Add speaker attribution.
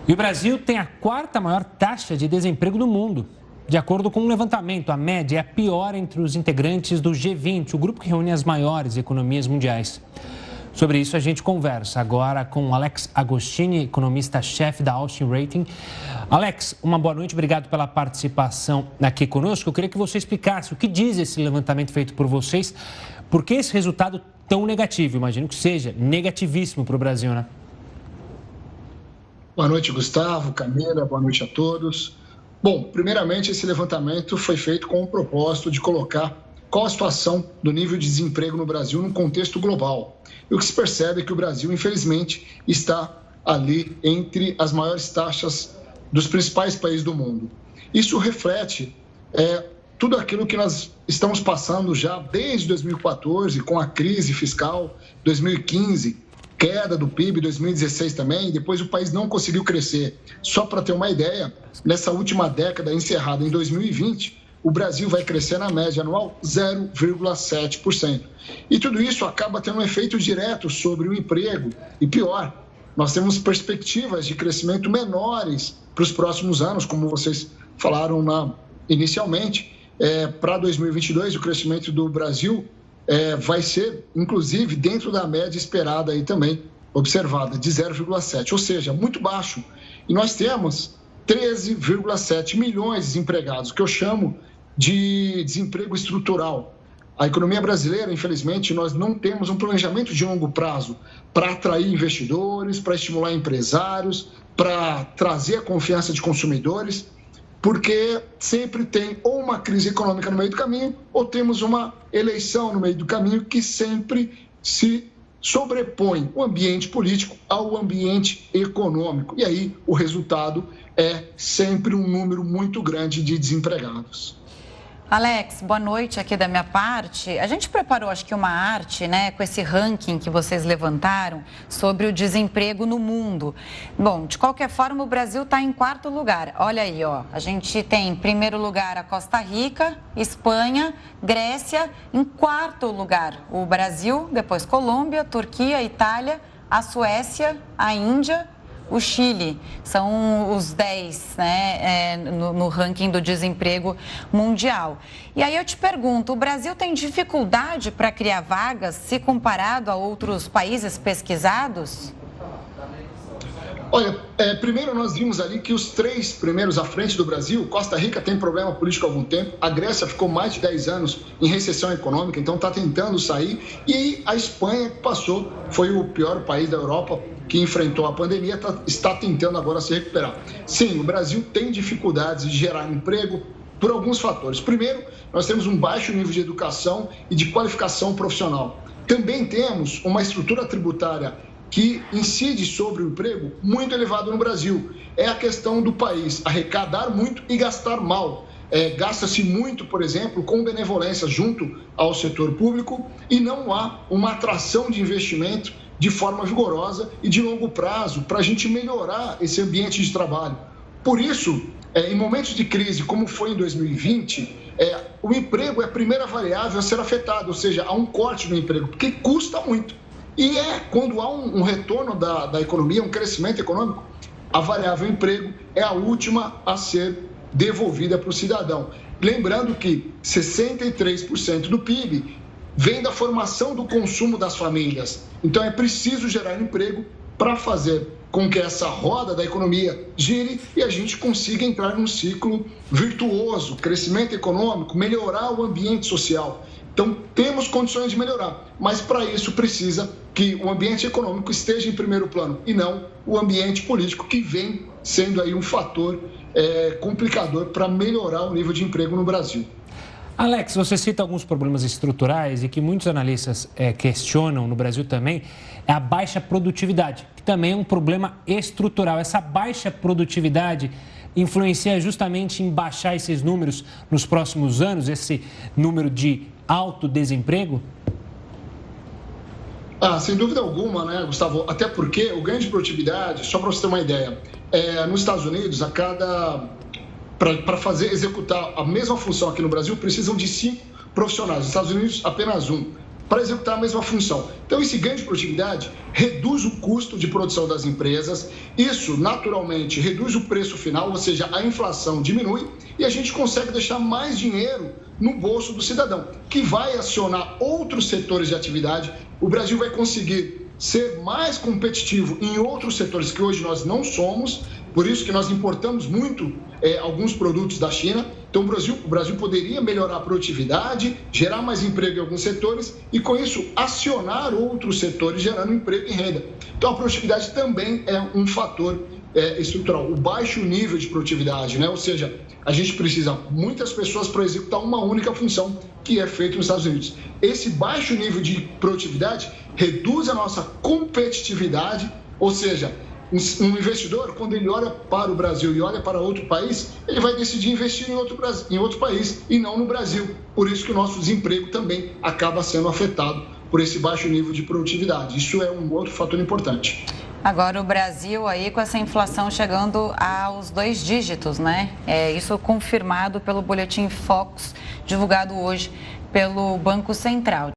Speaker 1: E o Brasil tem a quarta maior taxa de desemprego do mundo. De acordo com um levantamento, a média é a pior entre os integrantes do G20, o grupo que reúne as maiores economias mundiais. Sobre isso, a gente conversa agora com Alex Agostini, economista-chefe da Austin Rating. Alex, uma boa noite, obrigado pela participação aqui conosco. Eu queria que você explicasse o que diz esse levantamento feito por vocês, por que esse resultado tão negativo? Imagino que seja negativíssimo para o Brasil, né?
Speaker 2: Boa noite, Gustavo, Camila, boa noite a todos. Bom, primeiramente, esse levantamento foi feito com o propósito de colocar qual a situação do nível de desemprego no Brasil num contexto global. E o que se percebe é que o Brasil, infelizmente, está ali entre as maiores taxas dos principais países do mundo. Isso reflete tudo aquilo que nós estamos passando já desde 2014, com a crise fiscal, 2015, queda do PIB, 2016 também, depois o país não conseguiu crescer. Só para ter uma ideia, nessa última década encerrada em 2020, o Brasil vai crescer na média anual 0,7%. E tudo isso acaba tendo um efeito direto sobre o emprego. E pior, nós temos perspectivas de crescimento menores para os próximos anos, como vocês falaram inicialmente. Para 2022, o crescimento do Brasil vai ser, inclusive, dentro da média esperada aí também, observada, de 0,7%, ou seja, muito baixo. E nós temos 13,7 milhões de desempregados, que eu chamo de desemprego estrutural. A economia brasileira, infelizmente, nós não temos um planejamento de longo prazo para atrair investidores, para estimular empresários, para trazer a confiança de consumidores, porque sempre tem ou uma crise econômica no meio do caminho, ou temos uma eleição no meio do caminho que sempre se sobrepõe o ambiente político ao ambiente econômico. E aí o resultado é sempre um número muito grande de desempregados.
Speaker 3: Alex, boa noite aqui da minha parte. A gente preparou, acho que uma arte, né, com esse ranking que vocês levantaram sobre o desemprego no mundo. Bom, de qualquer forma, o Brasil está em quarto lugar. Olha aí, ó, a gente tem em primeiro lugar a Costa Rica, Espanha, Grécia, em quarto lugar o Brasil, depois Colômbia, Turquia, Itália, a Suécia, a Índia, o Chile. São os 10, né, no ranking do desemprego mundial. E aí eu te pergunto, o Brasil tem dificuldade para criar vagas se comparado a outros países pesquisados?
Speaker 2: Olha, primeiro nós vimos ali que os 3 primeiros à frente do Brasil, Costa Rica tem problema político há algum tempo, a Grécia ficou mais de 10 anos em recessão econômica, então está tentando sair, e a Espanha que passou, foi o pior país da Europa que enfrentou a pandemia, está tentando agora se recuperar. Sim, o Brasil tem dificuldades de gerar emprego por alguns fatores. Primeiro, nós temos um baixo nível de educação e de qualificação profissional. Também temos uma estrutura tributária que incide sobre o emprego muito elevado no Brasil. É a questão do país arrecadar muito e gastar mal. Gasta-se muito, por exemplo, com benevolência junto ao setor público e não há uma atração de investimento de forma vigorosa e de longo prazo para a gente melhorar esse ambiente de trabalho. Por isso, em momentos de crise, como foi em 2020, o emprego é a primeira variável a ser afetada, ou seja, há um corte no emprego, porque custa muito. E quando há um retorno da economia, um crescimento econômico, a variável emprego é a última a ser devolvida para o cidadão. Lembrando que 63% do PIB vem da formação do consumo das famílias. Então é preciso gerar emprego para fazer com que essa roda da economia gire e a gente consiga entrar num ciclo virtuoso, crescimento econômico, melhorar o ambiente social. Então, temos condições de melhorar, mas para isso precisa que o ambiente econômico esteja em primeiro plano e não o ambiente político, que vem sendo aí um fator complicador para melhorar o nível de emprego no Brasil.
Speaker 1: Alex, você cita alguns problemas estruturais e que muitos analistas questionam no Brasil também, é a baixa produtividade, que também é um problema estrutural. Essa baixa produtividade influencia justamente em baixar esses números nos próximos anos, esse número de alto desemprego?
Speaker 2: Sem dúvida alguma, né, Gustavo? Até porque o ganho de produtividade, só para você ter uma ideia, nos Estados Unidos, para executar a mesma função aqui no Brasil, precisam de 5 profissionais. Nos Estados Unidos, apenas 1. para executar a mesma função. Então, esse ganho de produtividade reduz o custo de produção das empresas, isso naturalmente reduz o preço final, ou seja, a inflação diminui e a gente consegue deixar mais dinheiro no bolso do cidadão, que vai acionar outros setores de atividade. O Brasil vai conseguir ser mais competitivo em outros setores que hoje nós não somos, por isso que nós importamos muito alguns produtos da China. Então, o Brasil poderia melhorar a produtividade, gerar mais emprego em alguns setores e, com isso, acionar outros setores, gerando emprego e renda. Então, a produtividade também é um fator estrutural. O baixo nível de produtividade, né? Ou seja, a gente precisa muitas pessoas para executar uma única função que é feita nos Estados Unidos. Esse baixo nível de produtividade reduz a nossa competitividade, ou seja, um investidor, quando ele olha para o Brasil e olha para outro país, ele vai decidir investir em outro país e não no Brasil. Por isso que o nosso desemprego também acaba sendo afetado por esse baixo nível de produtividade. Isso é um outro fator importante.
Speaker 3: Agora, o Brasil aí com essa inflação chegando aos 2 dígitos, né? Isso confirmado pelo Boletim Focus, divulgado hoje pelo Banco Central.